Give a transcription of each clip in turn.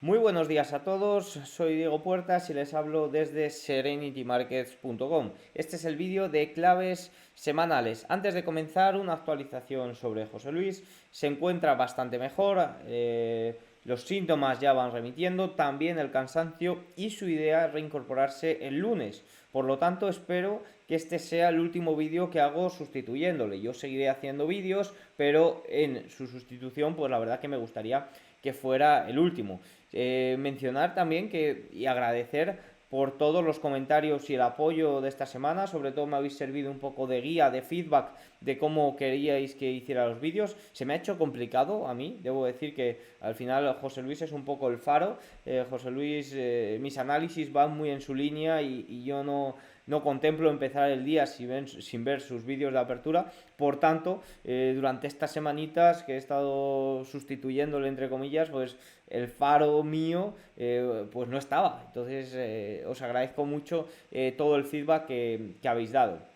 Muy buenos días a todos, soy Diego Puertas y les hablo desde serenitymarkets.com. Este es el vídeo de claves semanales. Antes de comenzar, una actualización sobre José Luis. Se encuentra bastante mejor, los síntomas ya van remitiendo, también el cansancio, y su idea es reincorporarse el lunes. Por lo tanto, espero que este sea el último vídeo que hago sustituyéndole. Yo seguiré haciendo vídeos, pero en su sustitución, pues la verdad que me gustaría que fuera el último. Mencionar también y agradecer por todos los comentarios y el apoyo de esta semana. Sobre todo me habéis servido un poco de guía, de feedback de cómo queríais que hiciera los vídeos. Se me ha hecho complicado a mí, debo decir que al final José Luis es un poco el faro. José Luis, mis análisis van muy en su línea y yo no contemplo empezar el día sin ver sus vídeos de apertura. Por tanto, durante estas semanitas que he estado sustituyéndole, entre comillas, pues el faro mío pues no estaba. Entonces os agradezco mucho todo el feedback que habéis dado.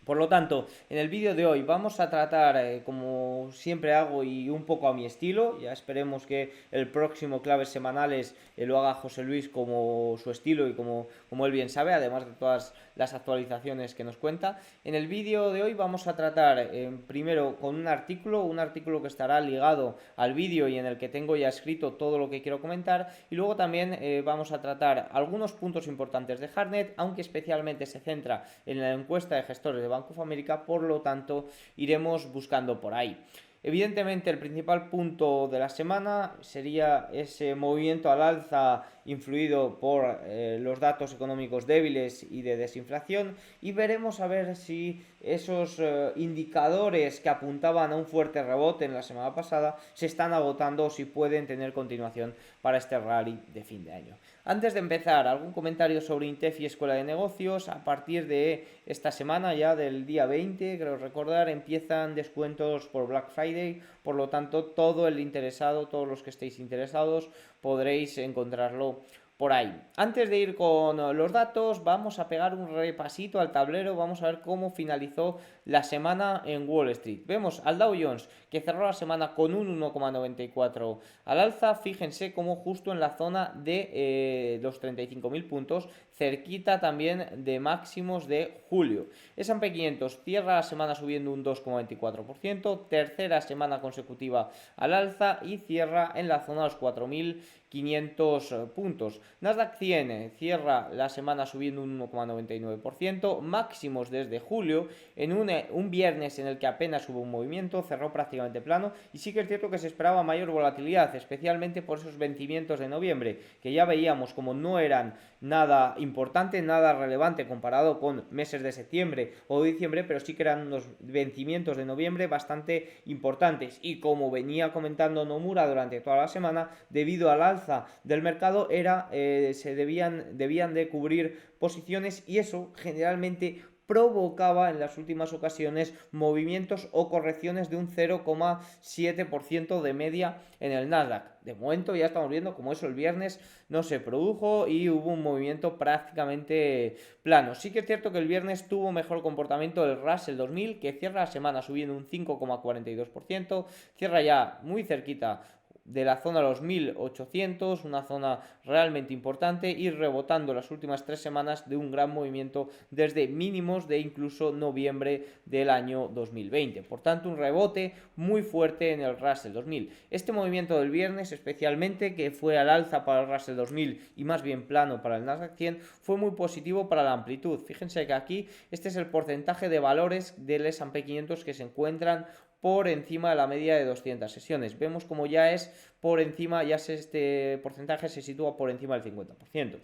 Por lo tanto, en el vídeo de hoy vamos a tratar, como siempre hago y un poco a mi estilo, ya esperemos que el próximo claves semanales lo haga José Luis como su estilo y como él bien sabe, además de todas las actualizaciones que nos cuenta. En el vídeo de hoy vamos a tratar primero con un artículo que estará ligado al vídeo y en el que tengo ya escrito todo lo que quiero comentar, y luego también vamos a tratar algunos puntos importantes de Hardnet, aunque especialmente se centra en la encuesta de gestores de Bank of America, por lo tanto iremos buscando por ahí. Evidentemente el principal punto de la semana sería ese movimiento al alza influido por los datos económicos débiles y de desinflación, y veremos a ver si esos indicadores que apuntaban a un fuerte rebote en la semana pasada se están agotando o si pueden tener continuación para este rally de fin de año. Antes de empezar, algún comentario sobre Intef y Escuela de Negocios. A partir de esta semana, ya del día 20, creo recordar, empiezan descuentos por Black Friday. Por lo tanto, todo el interesado, todos los que estéis interesados, podréis encontrarlo por ahí. Antes de ir con los datos, vamos a pegar un repasito al tablero. Vamos a ver cómo finalizó la semana en Wall Street. Vemos al Dow Jones, que cerró la semana con un 1,94 al alza. Fíjense cómo justo en la zona de los 35.000 puntos, cerquita también de máximos de julio. S&P 500 cierra la semana subiendo un 2,24%, tercera semana consecutiva al alza, y cierra en la zona de los 4.500 puntos. Nasdaq 100 cierra la semana subiendo un 1,99%, máximos desde julio, en un viernes en el que apenas hubo un movimiento, cerró prácticamente plano, y sí que es cierto que se esperaba mayor volatilidad, especialmente por esos vencimientos de noviembre, que ya veíamos como no eran nada importante, nada relevante comparado con meses de septiembre o diciembre, pero sí que eran unos vencimientos de noviembre bastante importantes, y como venía comentando Nomura durante toda la semana, debido al alza del mercado debían de cubrir posiciones, y eso generalmente provocaba en las últimas ocasiones movimientos o correcciones de un 0,7% de media en el Nasdaq. De momento ya estamos viendo como eso el viernes no se produjo y hubo un movimiento prácticamente plano. Sí que es cierto que el viernes tuvo mejor comportamiento el Russell 2000, que cierra la semana subiendo un 5,42%, cierra ya muy cerquita de la zona de los 1800, una zona realmente importante, y rebotando las últimas 3 semanas de un gran movimiento desde mínimos de incluso noviembre del año 2020. Por tanto, un rebote muy fuerte en el Russell 2000. Este movimiento del viernes, especialmente, que fue al alza para el Russell 2000 y más bien plano para el Nasdaq 100, fue muy positivo para la amplitud. Fíjense que aquí este es el porcentaje de valores del S&P 500 que se encuentran por encima de la media de 200 sesiones. Vemos como ya es por encima, este porcentaje se sitúa por encima del 50%.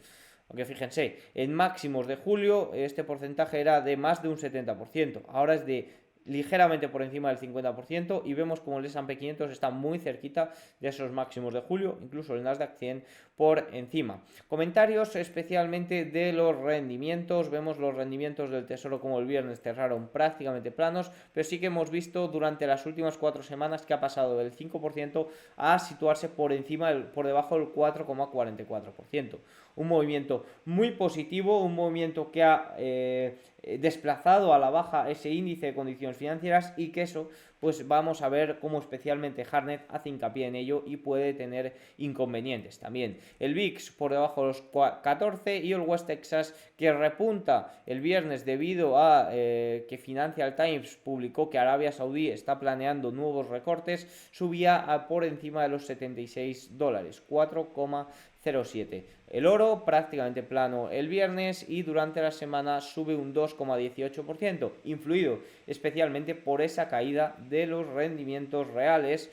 Aunque fíjense, en máximos de julio este porcentaje era de más de un 70%. Ahora es de ligeramente por encima del 50%, y vemos como el S&P 500 está muy cerquita de esos máximos de julio, incluso el Nasdaq 100 por encima. Comentarios especialmente de los rendimientos. Vemos los rendimientos del Tesoro como el viernes cerraron prácticamente planos, pero sí que hemos visto durante las últimas 4 semanas que ha pasado del 5% a situarse por debajo del 4,44%. Un movimiento muy positivo, un movimiento que ha desplazado a la baja ese índice de condiciones financieras, y que eso pues vamos a ver cómo especialmente Hartnett hace hincapié en ello y puede tener inconvenientes también. El VIX por debajo de los 14 y el West Texas, que repunta el viernes debido a que Financial Times publicó que Arabia Saudí está planeando nuevos recortes, subía por encima de los $76, 4,07. El oro prácticamente plano el viernes y durante la semana sube un 2,18%, influido especialmente por esa caída de los rendimientos reales.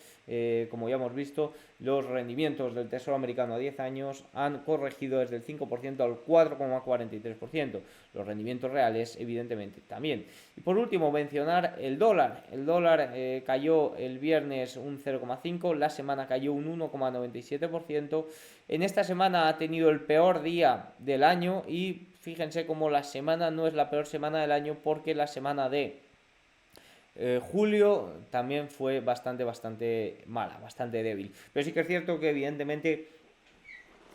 Como ya hemos visto, los rendimientos del Tesoro americano a 10 años han corregido desde el 5% al 4,43%. Los rendimientos reales, evidentemente, también. Y por último, mencionar el dólar. El dólar cayó el viernes un 0,5%, la semana cayó un 1,97%. En esta semana ha tenido el peor día del año y fíjense cómo la semana no es la peor semana del año, porque la semana de julio también fue bastante mala, bastante débil. Pero sí que es cierto que evidentemente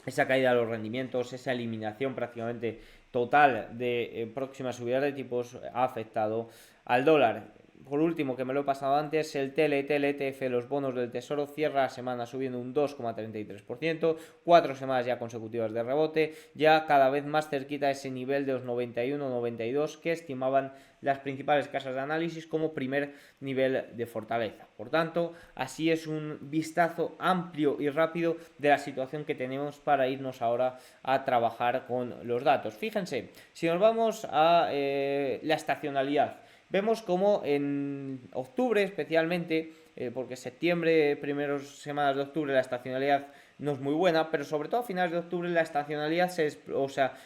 esa caída de los rendimientos, esa eliminación prácticamente total de próximas subidas de tipos ha afectado al dólar. Por último, que me lo he pasado antes, el TLT, el ETF, los bonos del Tesoro, cierra la semana subiendo un 2,33%, 4 semanas ya consecutivas de rebote, ya cada vez más cerquita de ese nivel de los 91-92 que estimaban las principales casas de análisis como primer nivel de fortaleza. Por tanto, así es un vistazo amplio y rápido de la situación que tenemos para irnos ahora a trabajar con los datos. Fíjense, si nos vamos a la estacionalidad, vemos como en octubre especialmente, porque septiembre, primeras semanas de octubre, la estacionalidad no es muy buena, pero sobre todo a finales de octubre la estacionalidad,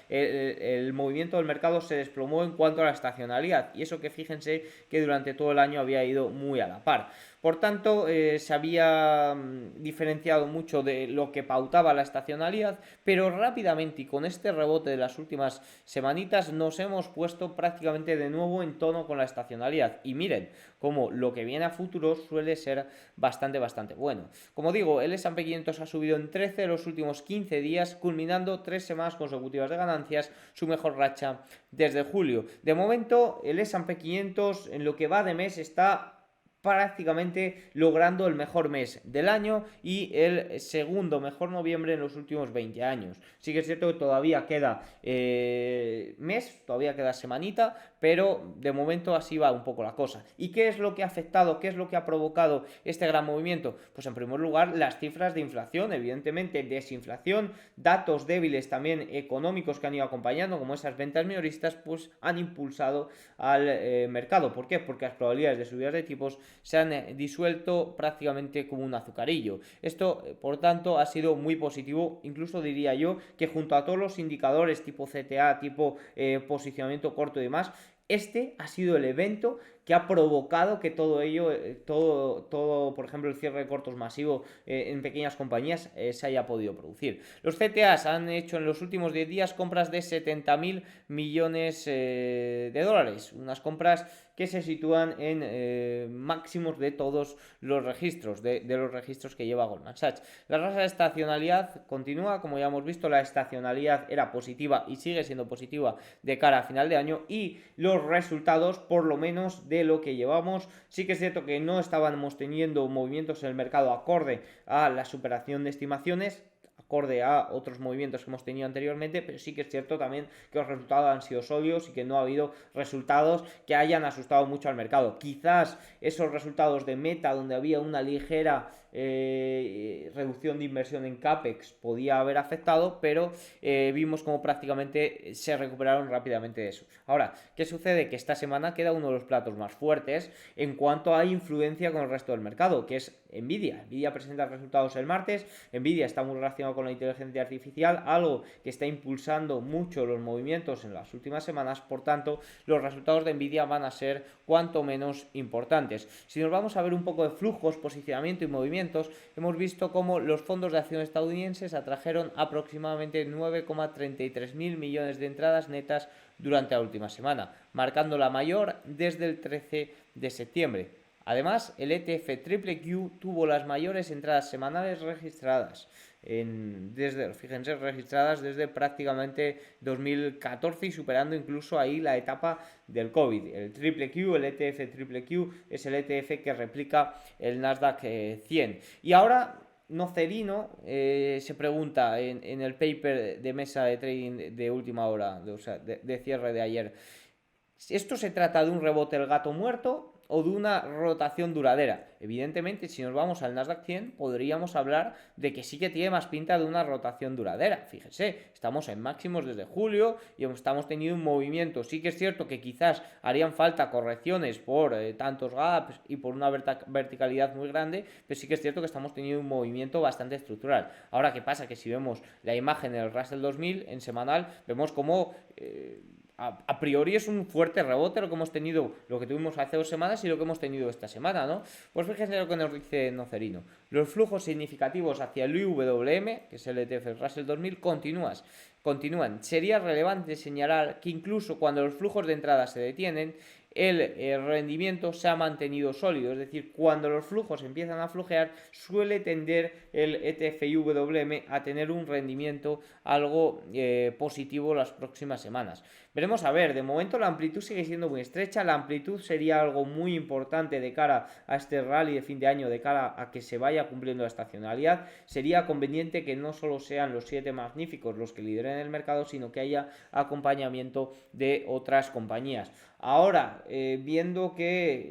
el movimiento del mercado se desplomó en cuanto a la estacionalidad, y eso que fíjense que durante todo el año había ido muy a la par. Por tanto, se había diferenciado mucho de lo que pautaba la estacionalidad, pero rápidamente y con este rebote de las últimas semanitas nos hemos puesto prácticamente de nuevo en tono con la estacionalidad. Y miren, como lo que viene a futuro suele ser bastante bueno. Como digo, el S&P 500 ha subido en 13 de los últimos 15 días, culminando 3 semanas consecutivas de ganancias, su mejor racha desde julio. De momento, el S&P 500 en lo que va de mes está prácticamente logrando el mejor mes del año y el segundo mejor noviembre en los últimos 20 años. Sí que es cierto que todavía queda mes, todavía queda semanita, pero de momento así va un poco la cosa. ¿Y qué es lo que ha afectado, qué es lo que ha provocado este gran movimiento? Pues en primer lugar las cifras de inflación, evidentemente desinflación, datos débiles también económicos que han ido acompañando, como esas ventas minoristas, pues han impulsado al mercado. ¿Por qué? Porque las probabilidades de subidas de tipos se han disuelto prácticamente como un azucarillo. Esto, por tanto, ha sido muy positivo, incluso diría yo que junto a todos los indicadores tipo CTA, tipo posicionamiento corto y demás, este ha sido el evento que ha provocado que todo ello, por ejemplo, el cierre de cortos masivo en pequeñas compañías se haya podido producir. Los CTAs han hecho en los últimos 10 días compras de 70.000 millones de dólares, unas compras que se sitúan en máximos de todos los registros, de los registros que lleva Goldman Sachs. La tasa de estacionalidad continúa, como ya hemos visto, la estacionalidad era positiva y sigue siendo positiva de cara a final de año, y los resultados, por lo menos de lo que llevamos, sí que es cierto que no estábamos teniendo movimientos en el mercado acorde a la superación de estimaciones, acorde a otros movimientos que hemos tenido anteriormente, pero sí que es cierto también que los resultados han sido sólidos y que no ha habido resultados que hayan asustado mucho al mercado. Quizás esos resultados de Meta, donde había una ligera reducción de inversión en CAPEX, podía haber afectado, pero vimos como prácticamente se recuperaron rápidamente de eso. Ahora, ¿qué sucede? Que esta semana queda uno de los platos más fuertes en cuanto a influencia con el resto del mercado, que es Nvidia. Nvidia presenta resultados el martes. Nvidia está muy relacionado con la inteligencia artificial, algo que está impulsando mucho los movimientos en las últimas semanas. Por tanto, los resultados de Nvidia van a ser cuanto menos importantes. Si nos vamos a ver un poco de flujos, posicionamiento y movimientos, hemos visto cómo los fondos de acción estadounidenses atrajeron aproximadamente 9,33 mil millones de entradas netas durante la última semana, marcando la mayor desde el 13 de septiembre. Además, el ETF Triple Q tuvo las mayores entradas semanales registradas. fíjense, registradas desde prácticamente 2014 y superando incluso ahí la etapa del COVID. El triple Q, el ETF triple Q, es el ETF que replica el Nasdaq 100. Y ahora Nocerino se pregunta en el paper de mesa de trading de última hora, o sea, de cierre de ayer, ¿esto se trata de un rebote del gato muerto o de una rotación duradera? Evidentemente, si nos vamos al Nasdaq 100, podríamos hablar de que sí que tiene más pinta de una rotación duradera. Fíjense, estamos en máximos desde julio y estamos teniendo un movimiento. Sí que es cierto que quizás harían falta correcciones por tantos gaps y por una verticalidad muy grande, pero sí que es cierto que estamos teniendo un movimiento bastante estructural. Ahora, ¿qué pasa? Que si vemos la imagen del Russell 2000 en semanal, vemos como a priori es un fuerte rebote lo que hemos tenido, lo que tuvimos hace 2 semanas y lo que hemos tenido esta semana, ¿no? Pues fíjense lo que nos dice Nocerino. Los flujos significativos hacia el IWM, que es el ETF Russell 2000, continúan. Sería relevante señalar que incluso cuando los flujos de entrada se detienen, el rendimiento se ha mantenido sólido, es decir, cuando los flujos empiezan a flojear, suele tender el ETF IWM a tener un rendimiento algo positivo las próximas semanas. Veremos a ver, de momento la amplitud sigue siendo muy estrecha, la amplitud sería algo muy importante de cara a este rally de fin de año, de cara a que se vaya cumpliendo la estacionalidad. Sería conveniente que no solo sean los 7 magníficos los que lideren el mercado, sino que haya acompañamiento de otras compañías. Ahora, viendo que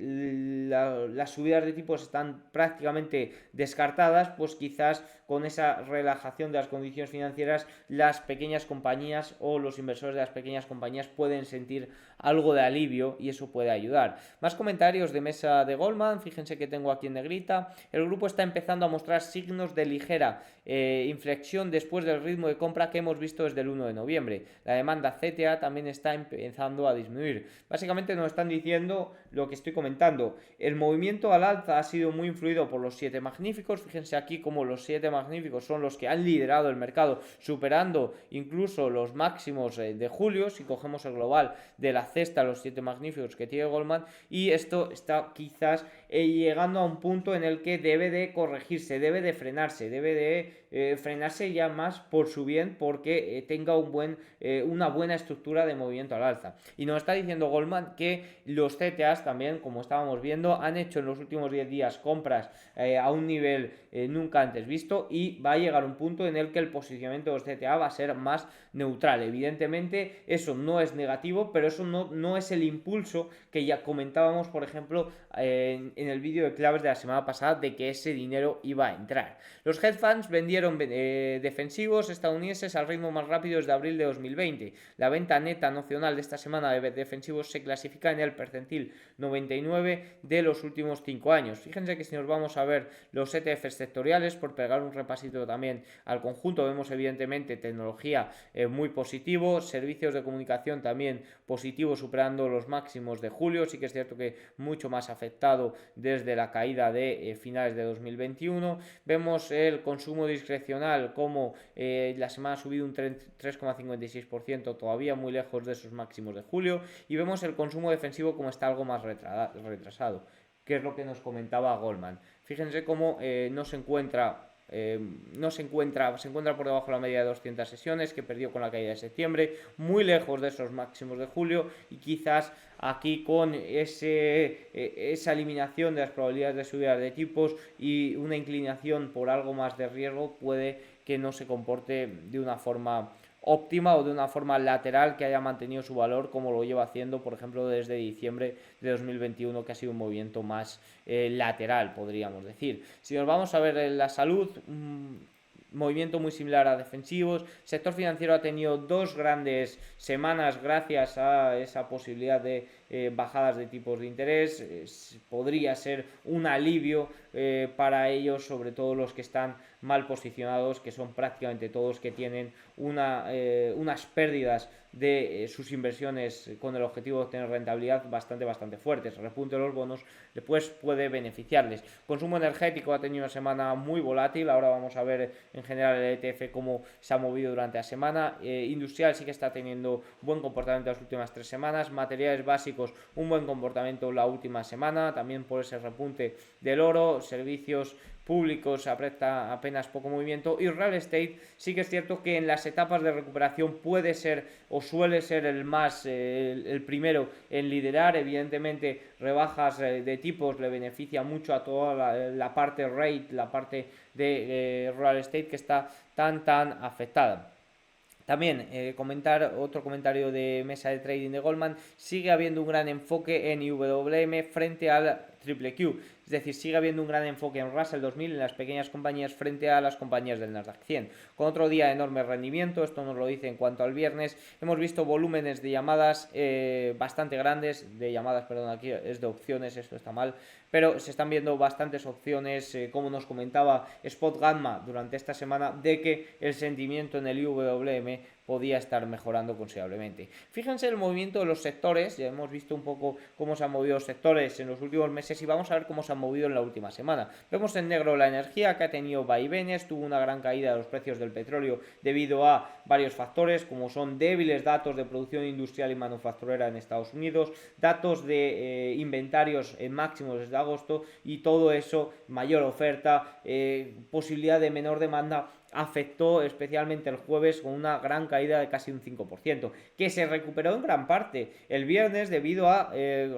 las subidas de tipos están prácticamente descartadas, pues quizás con esa relajación de las condiciones financieras, las pequeñas compañías o los inversores de las pequeñas compañías pueden sentir algo de alivio y eso puede ayudar. Más comentarios de mesa de Goldman, fíjense que tengo aquí en negrita. El grupo está empezando a mostrar signos de ligera inflexión después del ritmo de compra que hemos visto desde el 1 de noviembre. La demanda CTA también está empezando a disminuir. Básicamente nos están diciendo lo que estoy comentando. El movimiento al alza ha sido muy influido por los 7 magníficos. Fíjense aquí como los 7 magníficos son los que han liderado el mercado, superando incluso los máximos de julio. Si cogemos el global de la cesta, los 7 magníficos que tiene Goldman, y esto está quizás llegando a un punto en el que debe de corregirse, debe de frenarse, debe de frenarse ya más por su bien, porque tenga una buena estructura de movimiento al alza. Y nos está diciendo Goldman que los CTAs también, como estábamos viendo, han hecho en los últimos 10 días compras a un nivel nunca antes visto, y va a llegar un punto en el que el posicionamiento de los CTA va a ser más neutral. Evidentemente eso no es negativo, pero eso no es el impulso que ya comentábamos, por ejemplo, en el vídeo de claves de la semana pasada, de que ese dinero iba a entrar. Los hedge funds vendieron defensivos estadounidenses al ritmo más rápido desde abril de 2020. La venta neta nacional de esta semana de defensivos se clasifica en el percentil 99 de los últimos 5 años. Fíjense que si nos vamos a ver los ETFs sectoriales, por pegar un repasito también al conjunto, vemos evidentemente tecnología muy positivo, servicios de comunicación también positivo, superando los máximos de julio. Sí que es cierto que mucho más afectado desde la caída de finales de 2021. Vemos el consumo discrecional como la semana ha subido un 3,56%, todavía muy lejos de esos máximos de julio, y vemos el consumo defensivo como está algo más retrasado, que es lo que nos comentaba Goldman. Fíjense cómo se encuentra por debajo de la media de 200 sesiones que perdió con la caída de septiembre, muy lejos de esos máximos de julio, y quizás aquí con esa eliminación de las probabilidades de subida de tipos y una inclinación por algo más de riesgo, puede que no se comporte de una forma óptima o de una forma lateral que haya mantenido su valor como lo lleva haciendo, por ejemplo, desde diciembre de 2021, que ha sido un movimiento más lateral, podríamos decir. Si nos vamos a ver en la salud, movimiento muy similar a defensivos. El sector financiero ha tenido 2 grandes semanas gracias a esa posibilidad de bajadas de tipos de interés. Podría ser un alivio para ellos, sobre todo los que están mal posicionados, que son prácticamente todos que tienen unas pérdidas de sus inversiones con el objetivo de obtener rentabilidad bastante fuertes. El repunte de los bonos después puede beneficiarles. Consumo energético ha tenido una semana muy volátil. Ahora vamos a ver en general el ETF cómo se ha movido durante la semana. Industrial sí que está teniendo buen comportamiento las últimas 3 semanas. Materiales básicos, un buen comportamiento la última semana, también por ese repunte del oro. Servicios públicos apenas poco movimiento, y real estate sí que es cierto que en las etapas de recuperación puede ser o suele ser el primero en liderar. Evidentemente rebajas de tipos le beneficia mucho a toda la parte rate, la parte de real estate que está tan afectada. También comentar otro comentario de mesa de trading de Goldman: sigue habiendo un gran enfoque en IWM frente al triple Q, es decir, sigue habiendo un gran enfoque en Russell 2000, en las pequeñas compañías frente a las compañías del Nasdaq 100. Con otro día de enorme rendimiento, esto nos lo dice en cuanto al viernes, hemos visto volúmenes de llamadas bastante grandes, aquí es de opciones, esto está mal, pero se están viendo bastantes opciones, como nos comentaba Spot Gamma durante esta semana, de que el sentimiento en el IWM podía estar mejorando considerablemente. Fíjense el movimiento de los sectores, ya hemos visto un poco cómo se han movido los sectores en los últimos meses y vamos a ver cómo se han movido en la última semana. Vemos en negro la energía, que ha tenido vaivenes, tuvo una gran caída de los precios del petróleo debido a varios factores, como son débiles datos de producción industrial y manufacturera en Estados Unidos, datos de inventarios en máximos desde agosto, y todo eso, mayor oferta, posibilidad de menor demanda, afectó especialmente el jueves con una gran caída de casi un 5%, que se recuperó en gran parte el viernes debido a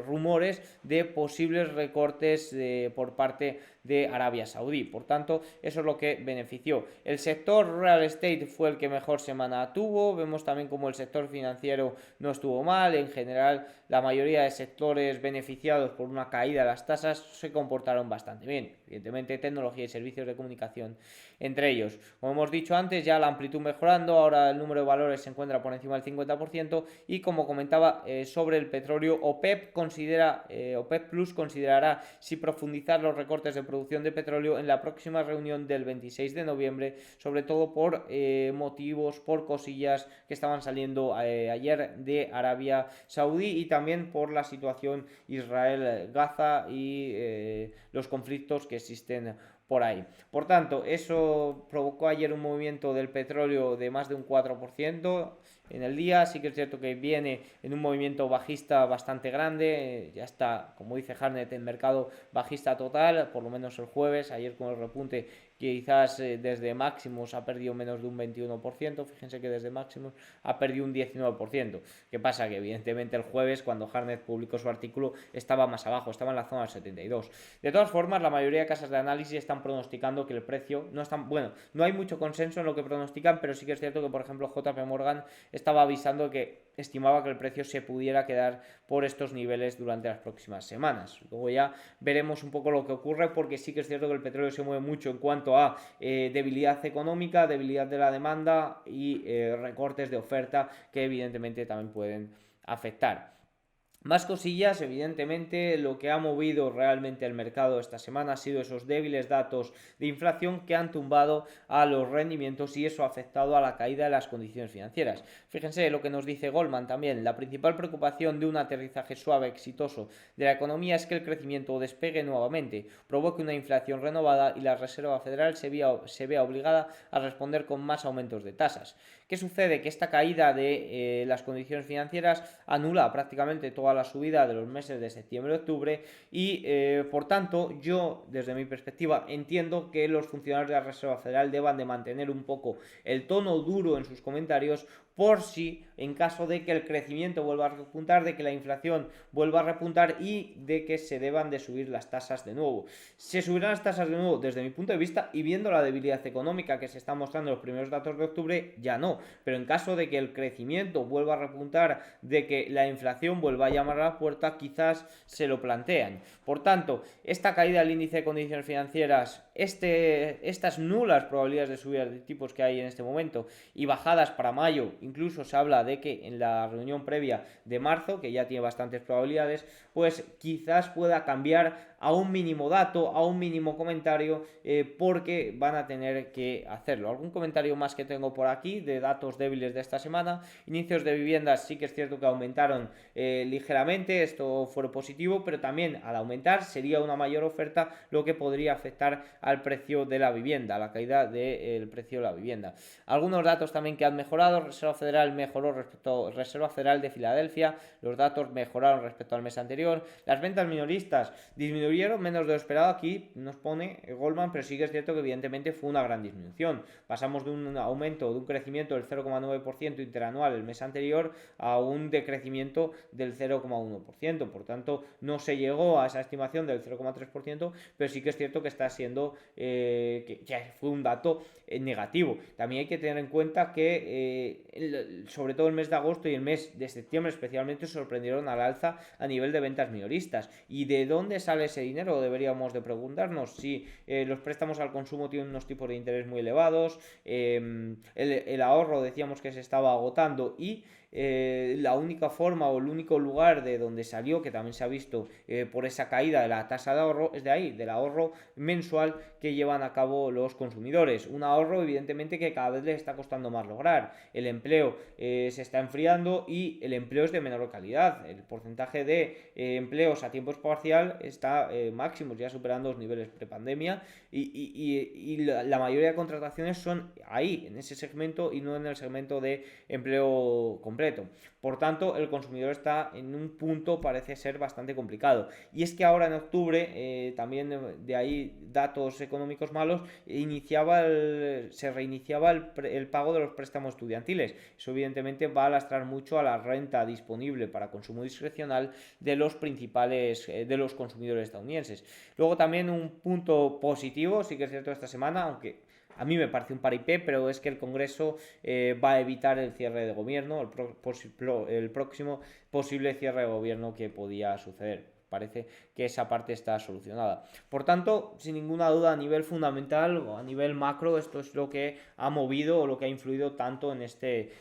rumores de posibles recortes por parte de Arabia Saudí. Por tanto, eso es lo que benefició. El sector real estate fue el que mejor semana tuvo. Vemos también como el sector financiero no estuvo mal. En general, la mayoría de sectores beneficiados por una caída de las tasas se comportaron bastante bien. Evidentemente, tecnología y servicios de comunicación entre ellos. Como hemos dicho antes, ya la amplitud mejorando, ahora el número de valores se encuentra por encima del 50%, y como comentaba sobre el petróleo, OPEP Plus considerará si profundizar los recortes de producción de petróleo en la próxima reunión del 26 de noviembre, sobre todo por motivos, por cosillas que estaban saliendo ayer de Arabia Saudí, y también por la situación Israel-Gaza y los conflictos que existen por ahí. Por tanto, eso provocó ayer un movimiento del petróleo de más de un 4% en el día. Sí que es cierto que viene en un movimiento bajista bastante grande, ya está, como dice Harnett, en mercado bajista total, por lo menos el jueves. Ayer con el repunte quizás desde máximos ha perdido menos de un 21%, fíjense que desde máximos ha perdido un 19%. ¿Qué pasa? Que evidentemente el jueves, cuando Harnett publicó su artículo, estaba más abajo, estaba en la zona del 72. De todas formas, la mayoría de casas de análisis están pronosticando que el precio no hay mucho consenso en lo que pronostican, pero sí que es cierto que, por ejemplo, JP Morgan estaba avisando que estimaba que el precio se pudiera quedar por estos niveles durante las próximas semanas. Luego ya veremos un poco lo que ocurre, porque sí que es cierto que el petróleo se mueve mucho en cuanto a debilidad económica, debilidad de la demanda y recortes de oferta que evidentemente también pueden afectar. Más cosillas, evidentemente lo que ha movido realmente el mercado esta semana ha sido esos débiles datos de inflación que han tumbado a los rendimientos, y eso ha afectado a la caída de las condiciones financieras. Fíjense lo que nos dice Goldman también: la principal preocupación de un aterrizaje suave exitoso de la economía es que el crecimiento despegue nuevamente, provoque una inflación renovada y la Reserva Federal se vea obligada a responder con más aumentos de tasas. ¿Qué sucede? Que esta caída de las condiciones financieras anula prácticamente toda la subida de los meses de septiembre y octubre, y por tanto yo, desde mi perspectiva, entiendo que los funcionarios de la Reserva Federal deban de mantener un poco el tono duro en sus comentarios, por si en caso de que el crecimiento vuelva a repuntar, de que la inflación vuelva a repuntar y de que se deban de subir las tasas de nuevo. Se subirán las tasas de nuevo, desde mi punto de vista, y viendo la debilidad económica que se está mostrando en los primeros datos de octubre, ya no. Pero en caso de que el crecimiento vuelva a repuntar, de que la inflación vuelva a llamar a la puerta, quizás se lo plantean. Por tanto, esta caída del índice de condiciones financieras, estas nulas probabilidades de subida de tipos que hay en este momento, y bajadas para mayo, incluso se habla de que en la reunión previa de marzo, que ya tiene bastantes probabilidades, pues quizás pueda cambiar a un mínimo dato, a un mínimo comentario, porque van a tener que hacerlo. Algún comentario más que tengo por aquí de datos débiles de esta semana: inicios de viviendas sí que es cierto que aumentaron ligeramente, esto fue positivo, pero también al aumentar sería una mayor oferta, lo que podría afectar al precio de la vivienda, a la caída del precio de la vivienda. Algunos datos también que han mejorado: Reserva Federal mejoró respecto a Reserva Federal de Filadelfia, los datos mejoraron respecto al mes anterior, las ventas minoristas disminuyeron disminuyeron menos de lo esperado, aquí nos pone Goldman, pero sí que es cierto que evidentemente fue una gran disminución. Pasamos de un aumento, de un crecimiento del 0,9% interanual el mes anterior a un decrecimiento del 0,1%. Por tanto, no se llegó a esa estimación del 0,3%, pero sí que es cierto que está siendo, que fue un dato negativo. También hay que tener en cuenta que sobre todo el mes de agosto y el mes de septiembre especialmente sorprendieron al alza a nivel de ventas minoristas. ¿Y de dónde sale ese dinero? Deberíamos de preguntarnos. Si los préstamos al consumo tienen unos tipos de interés muy elevados, el ahorro decíamos que se estaba agotando y la única forma o el único lugar de donde salió, que también se ha visto por esa caída de la tasa de ahorro, es de ahí, del ahorro mensual que llevan a cabo los consumidores. Un ahorro evidentemente que cada vez les está costando más lograr. El empleo se está enfriando y el empleo es de menor calidad. El porcentaje de empleos a tiempo parcial está máximo, ya superando los niveles prepandemia y la mayoría de contrataciones son ahí, en ese segmento y no en el segmento de empleo completo. Por tanto, el consumidor está en un punto, parece ser bastante complicado. Y es que ahora en octubre, también de ahí datos económicos malos, se reiniciaba el pago de los préstamos estudiantiles. Eso evidentemente va a lastrar mucho a la renta disponible para consumo discrecional de los principales, de los consumidores estadounidenses. Luego también un punto positivo, sí que es cierto esta semana, aunque a mí me parece un paripé, pero es que el Congreso va a evitar el cierre de gobierno, el próximo posible cierre de gobierno que podía suceder. Parece que esa parte está solucionada. Por tanto, sin ninguna duda, a nivel fundamental o a nivel macro, esto es lo que ha movido o lo que ha influido tanto en este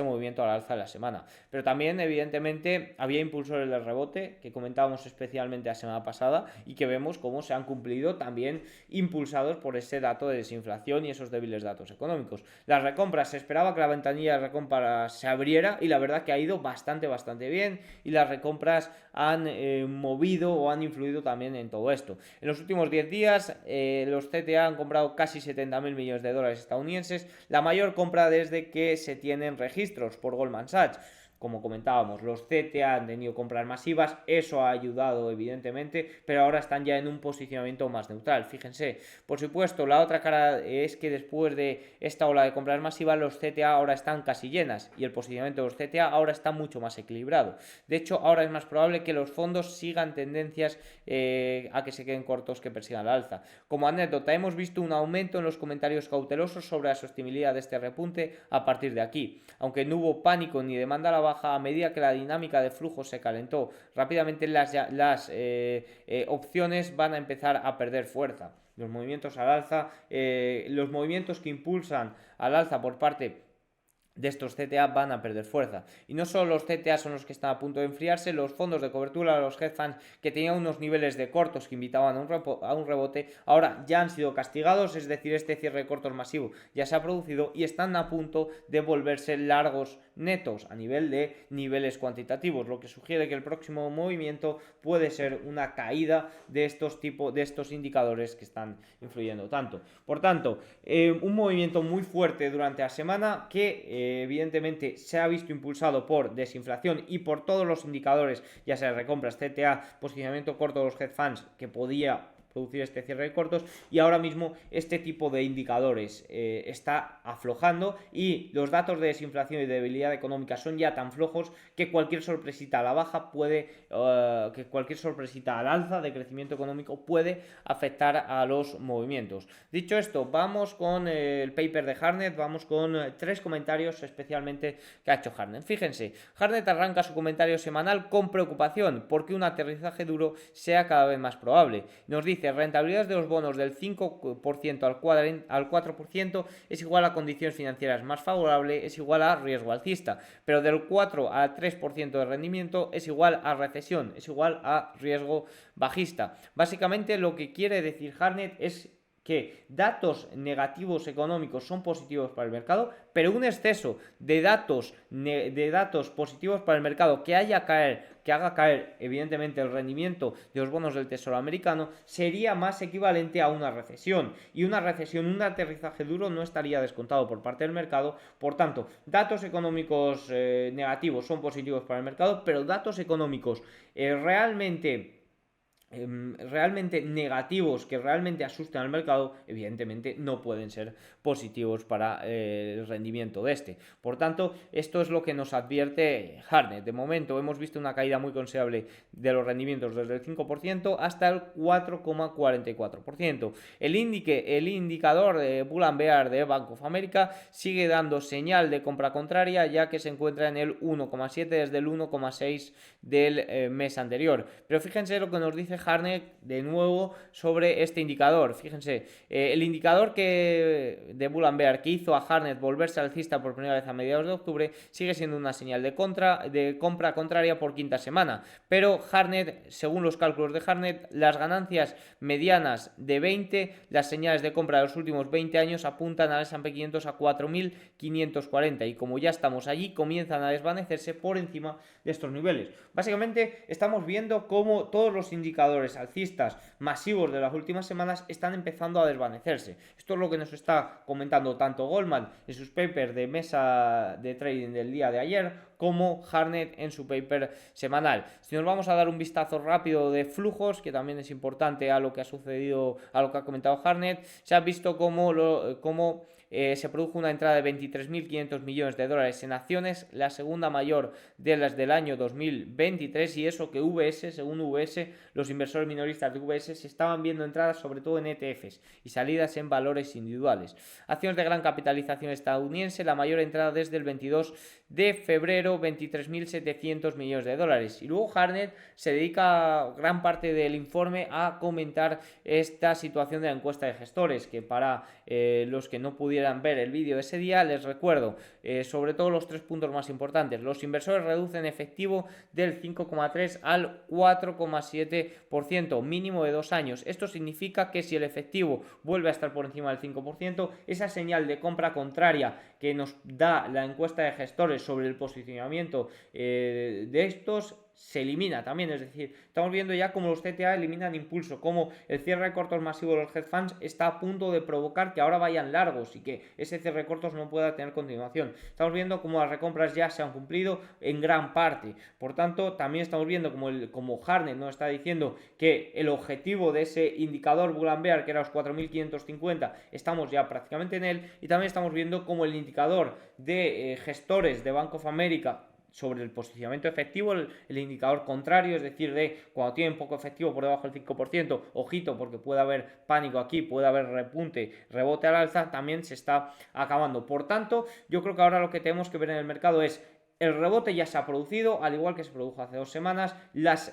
movimiento al alza de la semana. Pero también, evidentemente, había impulsores del rebote que comentábamos especialmente la semana pasada y que vemos cómo se han cumplido también impulsados por ese dato de desinflación y esos débiles datos económicos. Las recompras, se esperaba que la ventanilla de recompras se abriera y la verdad que ha ido bastante bien y las recompras han movido o han influido también en todo esto. En los últimos 10 días los CTA han comprado casi 70.000 millones de dólares estadounidenses, la mayor compra desde que se tienen registros por Goldman Sachs. Como comentábamos, los CTA han tenido compras masivas, eso ha ayudado evidentemente, pero ahora están ya en un posicionamiento más neutral. Fíjense, por supuesto, la otra cara es que después de esta ola de compras masivas, los CTA ahora están casi llenas y el posicionamiento de los CTA ahora está mucho más equilibrado. De hecho, ahora es más probable que los fondos sigan tendencias a que se queden cortos que persigan la alza. Como anécdota, hemos visto un aumento en los comentarios cautelosos sobre la sostenibilidad de este repunte a partir de aquí. Aunque no hubo pánico ni demanda a la baja, a medida que la dinámica de flujo se calentó rápidamente, las opciones van a empezar a perder fuerza. Los movimientos al alza, los movimientos que impulsan al alza por parte de estos CTA van a perder fuerza. Y no solo los CTA son los que están a punto de enfriarse, los fondos de cobertura, los hedge funds que tenían unos niveles de cortos que invitaban a un rebote, ahora ya han sido castigados, es decir, este cierre de cortos masivo ya se ha producido y están a punto de volverse largos netos a nivel de niveles cuantitativos, lo que sugiere que el próximo movimiento puede ser una caída de estos indicadores que están influyendo tanto. Por tanto, un movimiento muy fuerte durante la semana que evidentemente se ha visto impulsado por desinflación y por todos los indicadores, ya sea recompras, CTA, posicionamiento corto de los hedge funds, que podía producir este cierre de cortos, y ahora mismo este tipo de indicadores está aflojando y los datos de desinflación y de debilidad económica son ya tan flojos que cualquier sorpresita a la baja que cualquier sorpresita al alza de crecimiento económico puede afectar a los movimientos. Dicho esto, vamos con el paper de Hartnett, vamos con 3 comentarios especialmente que ha hecho Hartnett. Fíjense, Hartnett arranca su comentario semanal con preocupación porque un aterrizaje duro sea cada vez más probable. Nos dice: rentabilidades de los bonos del 5% al 4% es igual a condiciones financieras más favorables, es igual a riesgo alcista, pero del 4 al 3% de rendimiento es igual a recesión, es igual a riesgo bajista. Básicamente lo que quiere decir Hartnett es que datos negativos económicos son positivos para el mercado, pero un exceso de datos positivos para el mercado que haga caer evidentemente el rendimiento de los bonos del Tesoro americano sería más equivalente a una recesión, y una recesión, un aterrizaje duro no estaría descontado por parte del mercado. Por tanto, datos económicos negativos son positivos para el mercado, pero datos económicos realmente realmente negativos, que realmente asusten al mercado, evidentemente no pueden ser positivos para el rendimiento de este. Por tanto, esto es lo que nos advierte Harnett. De momento hemos visto una caída muy considerable de los rendimientos desde el 5% hasta el 4,44%. El indicador de Bull and Bear de Bank of America sigue dando señal de compra contraria, ya que se encuentra en el 1,7 desde el 1,6 del mes anterior. Pero fíjense lo que nos dice Harnett de nuevo sobre este indicador. Fíjense, el indicador de Bull and Bear que hizo a Harnett volverse alcista por primera vez a mediados de octubre sigue siendo una señal de compra contraria por quinta semana. Pero Harnett, según los cálculos de Harnett, las ganancias medianas de 20, las señales de compra de los últimos 20 años apuntan al S&P 500 a 4.540 y como ya estamos allí, comienzan a desvanecerse por encima de estos niveles. Básicamente estamos viendo cómo todos los indicadores alcistas masivos de las últimas semanas están empezando a desvanecerse. Esto es lo que nos está comentando tanto Goldman en sus papers de mesa de trading del día de ayer como Harnett en su paper semanal. Si nos vamos a dar un vistazo rápido de flujos, que también es importante a lo que ha sucedido, a lo que ha comentado Harnett, se ha visto cómo se produjo una entrada de 23.500 millones de dólares en acciones, la segunda mayor de las del año 2023, y eso que según VS, los inversores minoristas de VS se estaban viendo entradas sobre todo en ETFs y salidas en valores individuales. Acciones de gran capitalización estadounidense, la mayor entrada desde el 22 de febrero, 23.700 millones de dólares. Y luego Harnett se dedica gran parte del informe a comentar esta situación de la encuesta de gestores, que para los que no pudieran ver el vídeo de ese día, les recuerdo sobre todo los 3 puntos más importantes. Los inversores reducen efectivo del 5,3 al 4,7%, mínimo de 2 años. Esto significa que si el efectivo vuelve a estar por encima del 5%, esa señal de compra contraria que nos da la encuesta de gestores sobre el posicionamiento de estos se elimina también, es decir, estamos viendo ya cómo los CTA eliminan impulso, cómo el cierre de cortos masivo de los hedge funds está a punto de provocar que ahora vayan largos y que ese cierre de cortos no pueda tener continuación. Estamos viendo cómo las recompras ya se han cumplido en gran parte. Por tanto, también estamos viendo como Harnett nos está diciendo que el objetivo de ese indicador Bull and Bear, que era los 4.550, estamos ya prácticamente en él, y también estamos viendo cómo el indicador de gestores de Bank of America sobre el posicionamiento efectivo, el indicador contrario, es decir, de cuando tienen poco efectivo por debajo del 5%, ojito porque puede haber pánico aquí, puede haber repunte, rebote al alza, también se está acabando. Por tanto, yo creo que ahora lo que tenemos que ver en el mercado es el rebote ya se ha producido, al igual que se produjo hace 2 semanas. Las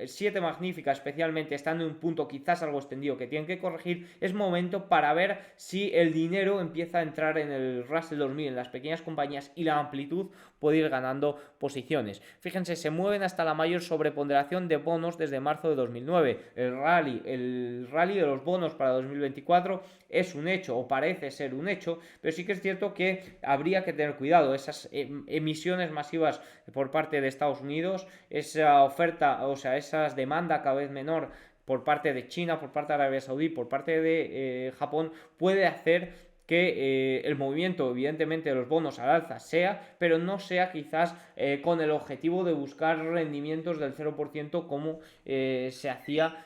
7 magníficas, especialmente, están en un punto quizás algo extendido que tienen que corregir. Es momento para ver si el dinero empieza a entrar en el Russell 2000, en las pequeñas compañías, y la amplitud puede ir ganando posiciones. Fíjense, se mueven hasta la mayor sobreponderación de bonos desde marzo de 2009. El rally de los bonos para 2024 es un hecho, o parece ser un hecho, pero sí que es cierto que habría que tener cuidado. Esas emisiones masivas por parte de Estados Unidos, esa oferta, o sea, esa demanda cada vez menor por parte de China, por parte de Arabia Saudí, por parte de Japón, puede hacer que el movimiento evidentemente de los bonos al alza sea, pero no sea quizás con el objetivo de buscar rendimientos del 0% como se hacía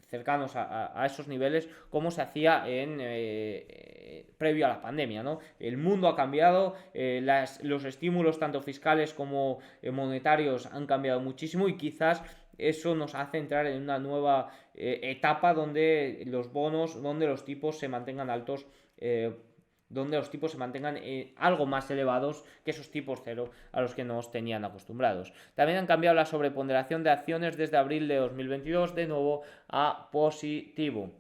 cercanos a esos niveles como se hacía previo a la pandemia, ¿no? El mundo ha cambiado, los estímulos tanto fiscales como monetarios han cambiado muchísimo y quizás eso nos hace entrar en una nueva etapa donde los bonos, donde los tipos se mantengan altos, donde los tipos se mantengan algo más elevados que esos tipos cero a los que nos tenían acostumbrados. También han cambiado la sobreponderación de acciones desde abril de 2022 de nuevo a positivo.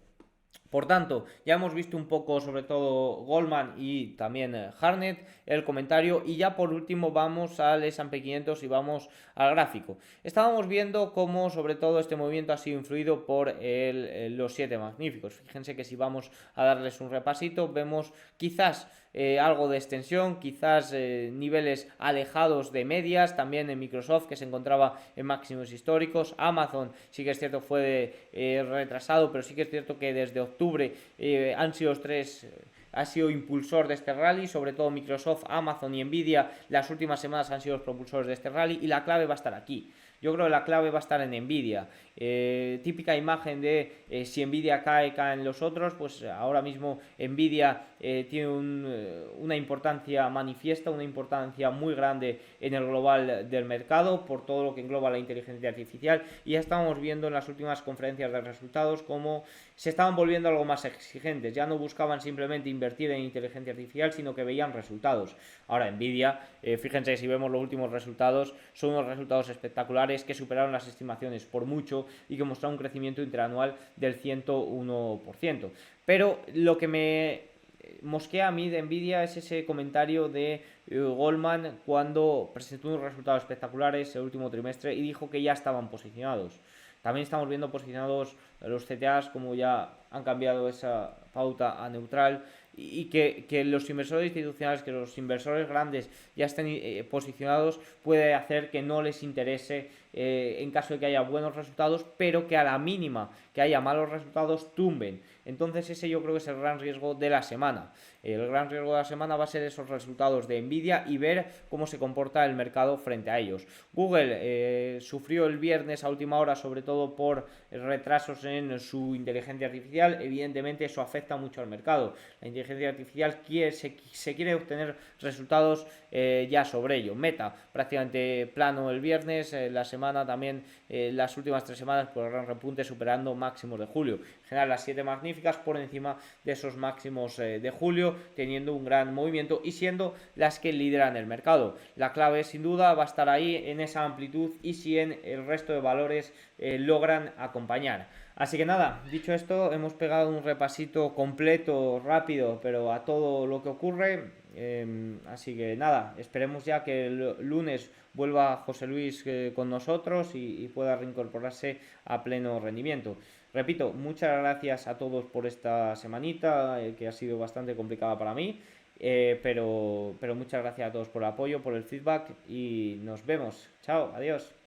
Por tanto, ya hemos visto un poco, sobre todo Goldman y también Harnett, el comentario, y ya por último vamos al S&P 500 y vamos al gráfico. Estábamos viendo cómo sobre todo este movimiento ha sido influido por los 7 magníficos. Fíjense que si vamos a darles un repasito, vemos quizás algo de extensión, quizás niveles alejados de medias, también en Microsoft que se encontraba en máximos históricos. Amazon sí que es cierto fue retrasado, pero sí que es cierto que desde octubre han sido los 3 ha sido impulsor de este rally, sobre todo Microsoft, Amazon y Nvidia las últimas semanas han sido los propulsores de este rally y la clave va a estar aquí. Yo creo que la clave va a estar en Nvidia. Típica imagen de si Nvidia cae, caen los otros, pues ahora mismo Nvidia tiene una importancia manifiesta, una importancia muy grande en el global del mercado por todo lo que engloba la inteligencia artificial, y ya estamos viendo en las últimas conferencias de resultados cómo se estaban volviendo algo más exigentes, ya no buscaban simplemente invertir en inteligencia artificial, sino que veían resultados. Ahora Nvidia, fíjense, si vemos los últimos resultados, son unos resultados espectaculares que superaron las estimaciones por mucho y que mostraron un crecimiento interanual del 101%. Pero lo que me mosquea a mí de Nvidia es ese comentario de Goldman cuando presentó unos resultados espectaculares el último trimestre y dijo que ya estaban posicionados. También estamos viendo posicionados los CTAs, como ya han cambiado esa pauta a neutral, y que los inversores institucionales, que los inversores grandes ya estén posicionados, puede hacer que no les interese en caso de que haya buenos resultados, pero que a la mínima que haya malos resultados tumben. Entonces ese yo creo que es el gran riesgo de la semana. El gran riesgo de la semana va a ser esos resultados de Nvidia y ver cómo se comporta el mercado frente a ellos. Google sufrió el viernes a última hora, sobre todo por retrasos en su inteligencia artificial. Evidentemente eso afecta mucho al mercado. La inteligencia artificial se quiere obtener resultados ya sobre ello. Meta prácticamente plano el viernes, la semana también, las últimas 3 semanas por el gran repunte, superando máximos de julio. En general las 7 magníficas por encima de esos máximos de julio, teniendo un gran movimiento y siendo las que lideran el mercado. La clave sin duda va a estar ahí en esa amplitud y si en el resto de valores logran acompañar. Así que nada, dicho esto, hemos pegado un repasito completo, rápido, pero a todo lo que ocurre. Así que nada, esperemos ya que el lunes vuelva José Luis con nosotros y pueda reincorporarse a pleno rendimiento. Repito, muchas gracias a todos por esta semanita, que ha sido bastante complicada para mí, pero muchas gracias a todos por el apoyo, por el feedback y nos vemos. Chao, adiós.